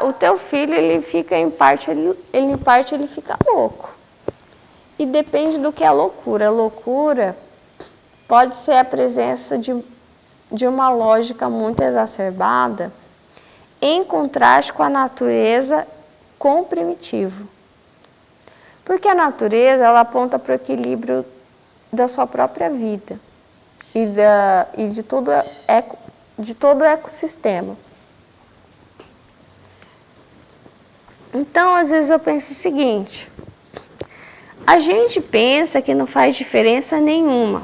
S1: o teu filho ele fica em parte ele fica louco. E depende do que é loucura. Loucura pode ser a presença de uma lógica muito exacerbada em contraste com a natureza, com o primitivo. Porque a natureza, ela aponta para o equilíbrio da sua própria vida e de todo o ecossistema. Então, às vezes eu penso o seguinte: a gente pensa que não faz diferença nenhuma.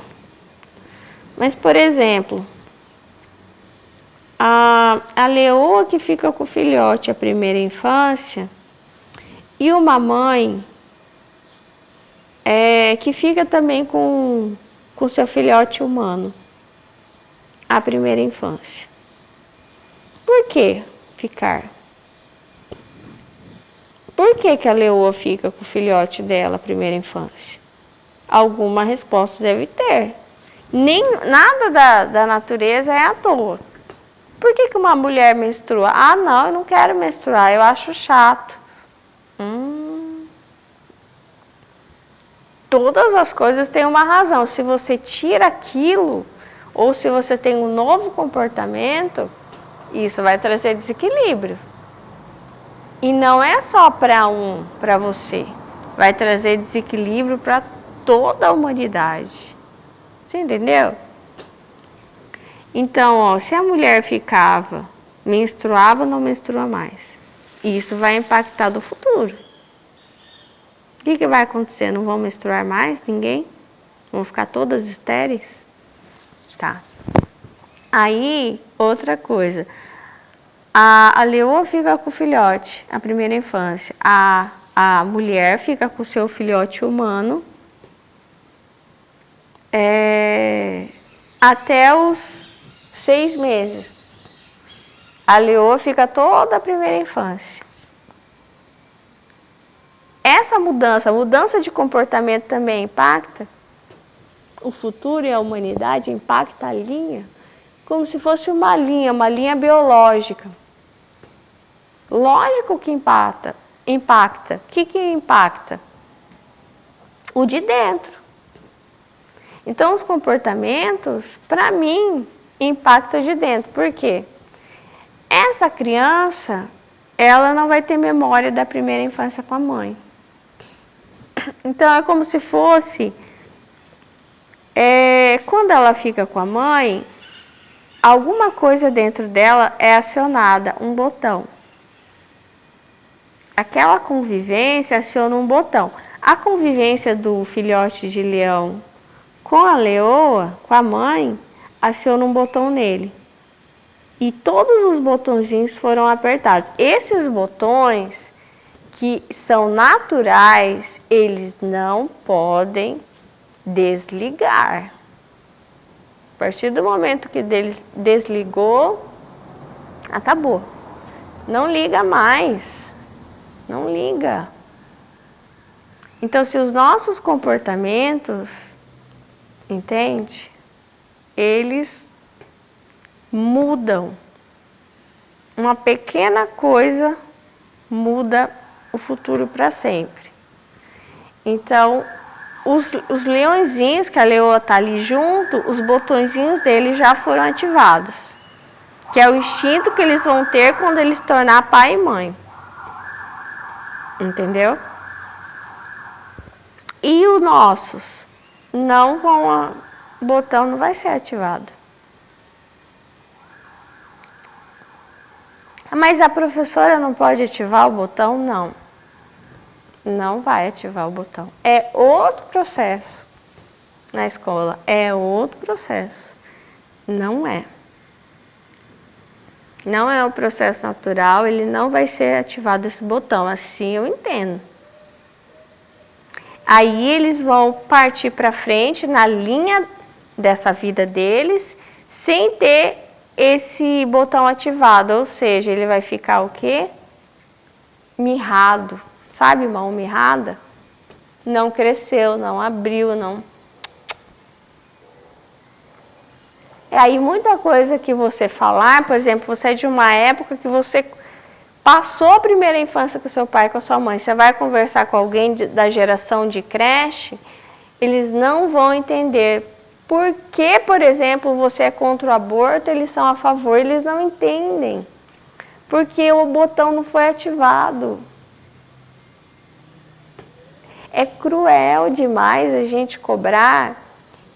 S1: Mas, por exemplo, a leoa que fica com o filhote a primeira infância e uma mãe que fica também com seu filhote humano a primeira infância. Por que ficar? Por que a leoa fica com o filhote dela a primeira infância? Alguma resposta deve ter. Nada da natureza é à toa. Por que uma mulher menstrua? Ah, não, eu não quero menstruar, eu acho chato. Todas as coisas têm uma razão. Se você tira aquilo, ou se você tem um novo comportamento, isso vai trazer desequilíbrio. E não é só para você. Vai trazer desequilíbrio para toda a humanidade. Você entendeu? Então, ó, se a mulher menstruava, não menstrua mais. Isso vai impactar do futuro. O que vai acontecer? Não vão menstruar mais ninguém? Vão ficar todas estéreis? Tá. Aí, outra coisa. A leoa fica com o filhote, a primeira infância. A mulher fica com o seu filhote humano até os 6 meses. A leoa fica toda a primeira infância. Essa mudança de comportamento também impacta o futuro e a humanidade, impacta a linha, como se fosse uma linha biológica. Lógico que impacta. O que impacta? O de dentro. Então, os comportamentos, para mim, impactam de dentro. Por quê? Essa criança, ela não vai ter memória da primeira infância com a mãe. Então, é como se fosse, quando ela fica com a mãe, alguma coisa dentro dela é acionada, um botão. Aquela convivência aciona um botão. A convivência do filhote de leão com a leoa, com a mãe, aciona um botão nele. E todos os botõezinhos foram apertados. Esses botões, que são naturais, eles não podem desligar. A partir do momento que desligou, acabou. Não liga mais. Não liga. Então, se os nossos comportamentos, entende? Eles mudam. Uma pequena coisa muda o futuro para sempre. Então, os leõezinhos que a leoa está ali junto, os botõezinhos deles já foram ativados. Que é o instinto que eles vão ter quando eles se tornar pai e mãe. Entendeu? E os nossos não vão, o botão não vai ser ativado. Mas a professora não pode ativar o botão? Não. Não vai ativar o botão. É outro processo na escola. É outro processo. Não é. Não é um processo natural, ele não vai ser ativado esse botão, assim eu entendo. Aí eles vão partir para frente na linha dessa vida deles, sem ter esse botão ativado, ou seja, ele vai ficar o quê? Mirrado, sabe, mão mirrada? Não cresceu, não abriu, não. E aí muita coisa que você falar, por exemplo, você é de uma época que você passou a primeira infância com seu pai e com a sua mãe, você vai conversar com alguém da geração de creche, eles não vão entender. Por que, por exemplo, você é contra o aborto, eles são a favor, eles não entendem. porque o botão não foi ativado. É cruel demais a gente cobrar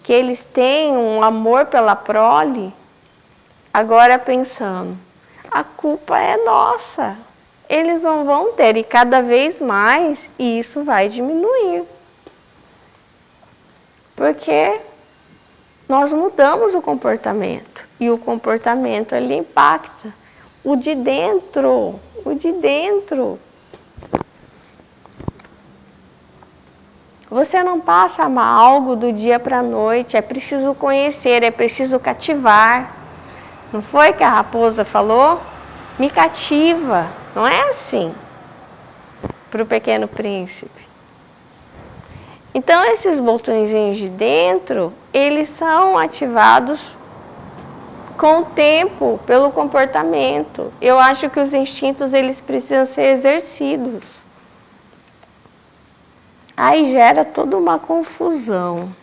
S1: que eles têm um amor pela prole, agora pensando, a culpa é nossa. Eles não vão ter, e cada vez mais isso vai diminuir. Porque nós mudamos o comportamento, e o comportamento ele impacta o de dentro, o de dentro. Você não passa a amar algo do dia para a noite, é preciso conhecer, é preciso cativar. Não foi que a raposa falou? Me cativa, não é assim para o Pequeno Príncipe. Então esses botõezinhos de dentro, eles são ativados com o tempo, pelo comportamento. Eu acho que os instintos eles precisam ser exercidos. Aí gera toda uma confusão.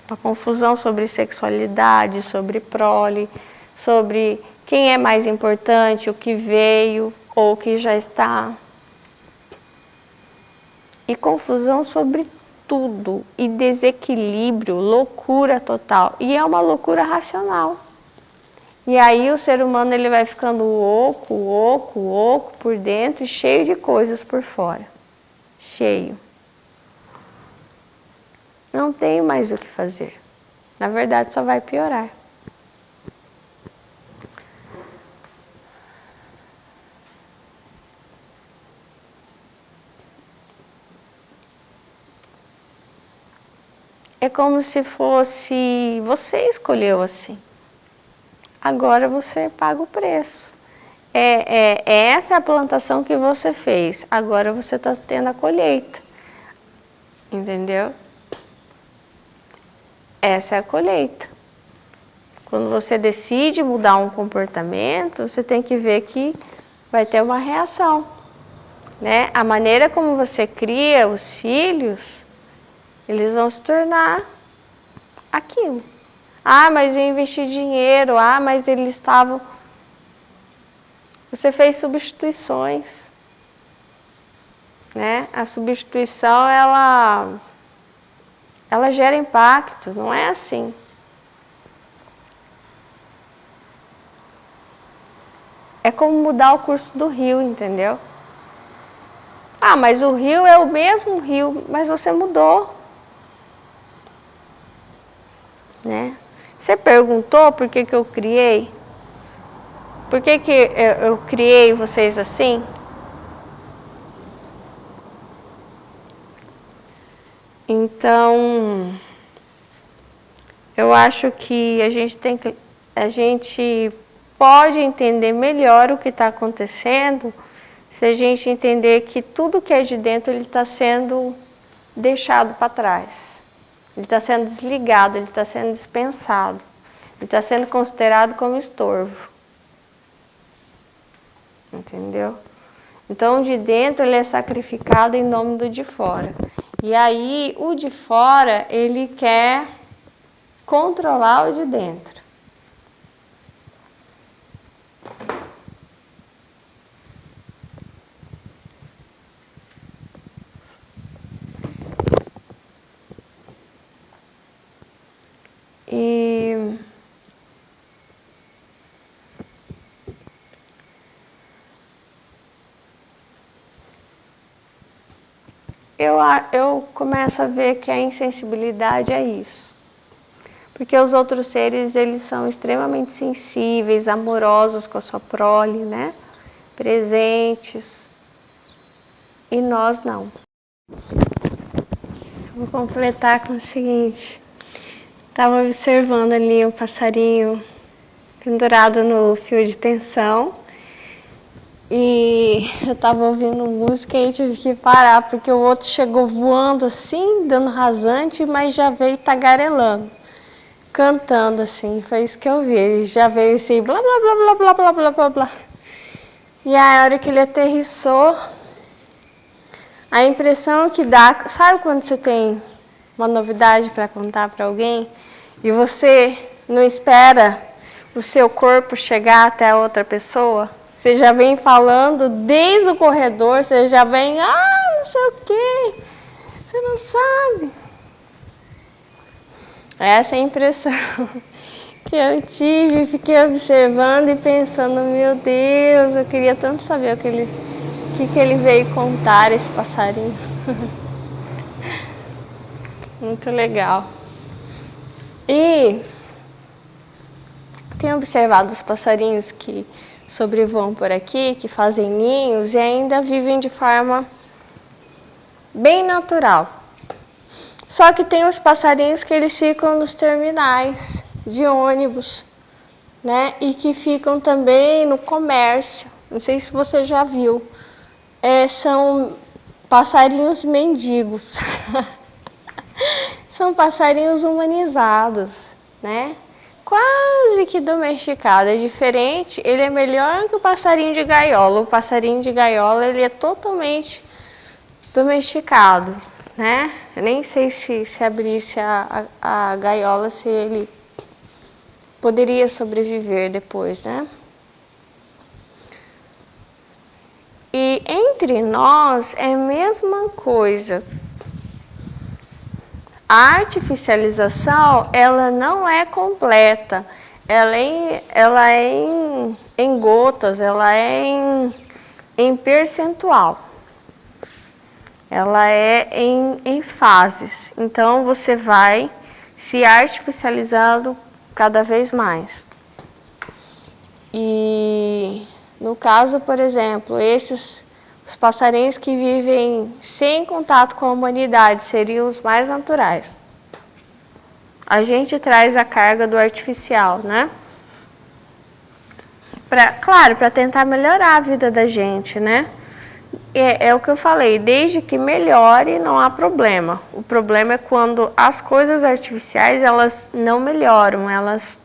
S1: Uma confusão sobre sexualidade, sobre prole, sobre quem é mais importante, o que veio ou o que já está. E confusão sobre tudo. E desequilíbrio, loucura total. E é uma loucura racional. E aí o ser humano ele vai ficando oco por dentro e cheio de coisas por fora. Cheio. Não tem mais o que fazer. Na verdade, só vai piorar. É como se fosse você escolheu assim. Agora você paga o preço. Essa é a plantação que você fez. Agora você está tendo a colheita. Entendeu? Essa é a colheita. Quando você decide mudar um comportamento, você tem que ver que vai ter uma reação. Né? A maneira como você cria os filhos, eles vão se tornar aquilo. Ah, mas eu investi dinheiro. Ah, mas eles estavam... Você fez substituições. Né? A substituição, ela gera impacto, não é assim. É como mudar o curso do rio, entendeu? Ah, mas o rio é o mesmo rio, mas você mudou. Né? Você perguntou por que eu criei? Por que eu criei vocês assim? Então, eu acho que a gente pode entender melhor o que está acontecendo se a gente entender que tudo que é de dentro ele está sendo deixado para trás. Ele está sendo desligado, ele está sendo dispensado. Ele está sendo considerado como estorvo. Entendeu? Então, o de dentro ele é sacrificado em nome do de fora. E aí, o de fora, ele quer controlar o de dentro. E eu começo a ver que a insensibilidade é isso. Porque os outros seres, eles são extremamente sensíveis, amorosos com a sua prole, né? Presentes. E nós não. Vou completar com o seguinte. Estava observando ali um passarinho pendurado no fio de tensão. E eu estava ouvindo música e tive que parar, porque o outro chegou voando assim, dando rasante, mas já veio tagarelando, cantando assim, foi isso que eu vi. Ele já veio assim, blá blá blá blá blá blá blá blá blá. E aí, a hora que ele aterrissou, a impressão que dá, sabe quando você tem uma novidade para contar para alguém e você não espera o seu corpo chegar até a outra pessoa? Você já vem falando desde o corredor, você já vem, não sei o quê, você não sabe. Essa é a impressão que eu tive, fiquei observando e pensando, meu Deus, eu queria tanto saber o que ele veio contar, esse passarinho. Muito legal. E tenho observado os passarinhos que sobrevoam por aqui, que fazem ninhos e ainda vivem de forma bem natural. Só que tem os passarinhos que eles ficam nos terminais de ônibus, né? E que ficam também no comércio. Não sei se você já viu. São passarinhos mendigos. São passarinhos humanizados, né? Quase que domesticado. É diferente, ele é melhor que o passarinho de gaiola. O passarinho de gaiola, ele é totalmente domesticado, né? Eu nem sei se abrisse a gaiola, se ele poderia sobreviver depois, né? E entre nós é a mesma coisa. A artificialização, ela não é completa. Ela é em gotas, ela é em percentual. Ela é em fases. Então, você vai se artificializando cada vez mais. E no caso, por exemplo, os passarinhos que vivem sem contato com a humanidade seriam os mais naturais. A gente traz a carga do artificial, né? Claro, para tentar melhorar a vida da gente, né? É o que eu falei, desde que melhore não há problema. O problema é quando as coisas artificiais, elas não melhoram, elas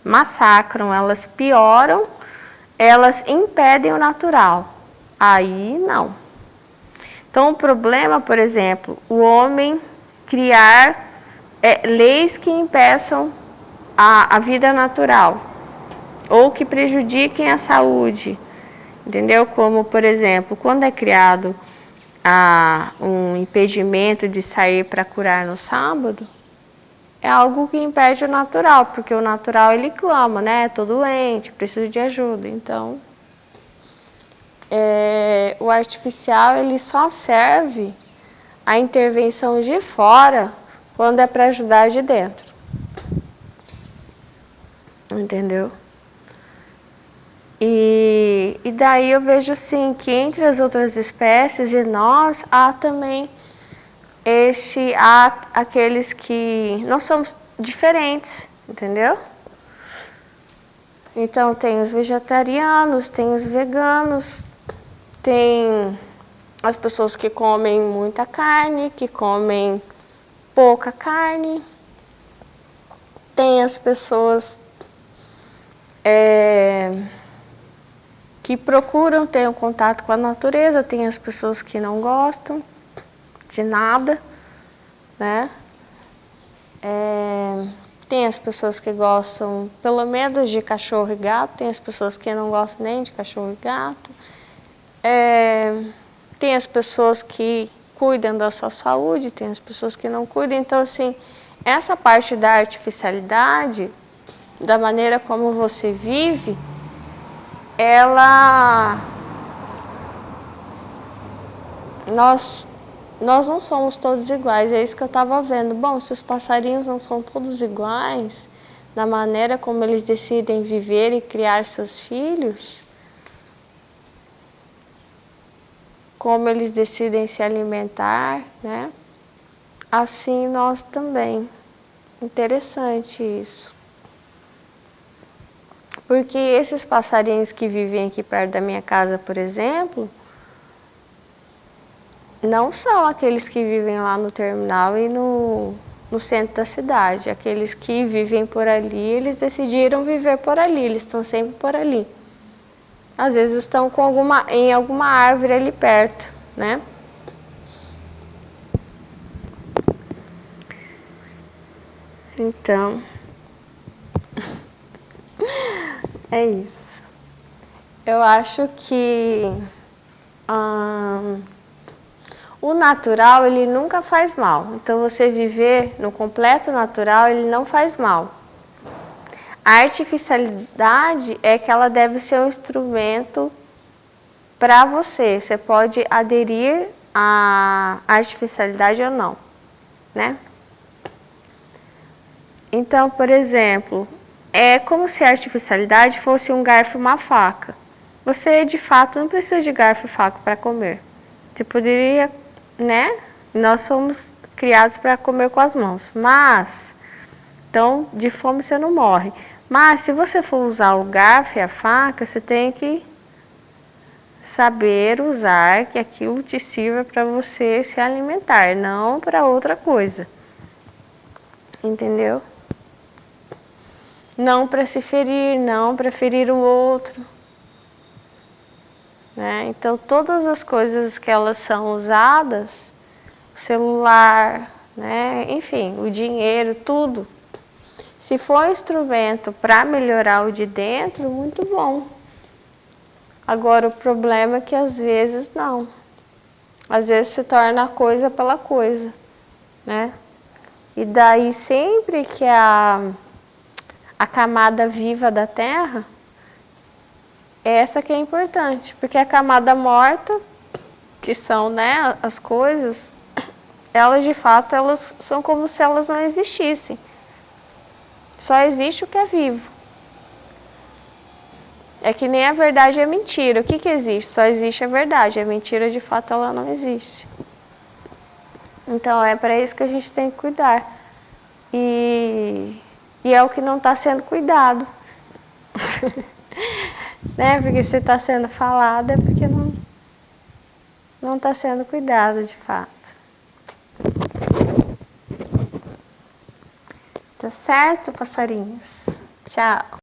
S1: massacram, elas pioram, elas impedem o natural. Aí não. Então o problema, por exemplo, o homem criar leis que impeçam a vida natural ou que prejudiquem a saúde. Entendeu? Como, por exemplo, quando é criado um impedimento de sair para curar no sábado, é algo que impede o natural, porque o natural ele clama, né? Tô doente, preciso de ajuda. Então, o artificial ele só serve a intervenção de fora quando é para ajudar de dentro. Entendeu? E daí eu vejo assim que entre as outras espécies de nós há também aqueles que nós somos diferentes, entendeu? Então tem os vegetarianos, tem os veganos, tem as pessoas que comem muita carne, que comem pouca carne, tem as pessoas que procuram ter um contato com a natureza, tem as pessoas que não gostam de nada, né? Tem as pessoas que gostam pelo menos de cachorro e gato, tem as pessoas que não gostam nem de cachorro e gato, tem as pessoas que cuidam da sua saúde, tem as pessoas que não cuidam. Então, assim, essa parte da artificialidade, da maneira como você vive, nós não somos todos iguais, é isso que eu estava vendo. Bom, se os passarinhos não são todos iguais, na maneira como eles decidem viver e criar seus filhos, como eles decidem se alimentar, né? Assim nós também. Interessante isso. Porque esses passarinhos que vivem aqui perto da minha casa, por exemplo, não são aqueles que vivem lá no terminal e no centro da cidade. Aqueles que vivem por ali, eles decidiram viver por ali, eles estão sempre por ali. Às vezes estão em alguma árvore ali perto, né? Então, É isso. Eu acho que o natural, ele nunca faz mal. Então, você viver no completo natural, ele não faz mal. A artificialidade é que ela deve ser um instrumento para você. Você pode aderir à artificialidade ou não, né? Então, por exemplo, é como se a artificialidade fosse um garfo e uma faca. Você, de fato, não precisa de garfo e faca para comer. Você poderia, né? Nós somos criados para comer com as mãos, mas, então, de fome você não morre. Mas, se você for usar o garfo e a faca, você tem que saber usar, que aquilo te sirva para você se alimentar, não para outra coisa. Entendeu? Não para se ferir, não para ferir o outro. Né? Então, todas as coisas que elas são usadas, o celular, né? Enfim, o dinheiro, tudo. Se for instrumento para melhorar o de dentro, muito bom. Agora, o problema é que às vezes não. Às vezes se torna a coisa pela coisa, né? E daí sempre que a camada viva da Terra, essa que é importante, porque a camada morta, que são, né, as coisas, elas de fato elas são como se elas não existissem. Só existe o que é vivo. É que nem a verdade e a mentira. O que que existe? Só existe a verdade. A mentira, de fato, ela não existe. Então, é para isso que a gente tem que cuidar. E é o que não está sendo cuidado. Né? Porque se está sendo falado, é porque não está sendo cuidado, de fato. Tá certo, passarinhos? Tchau.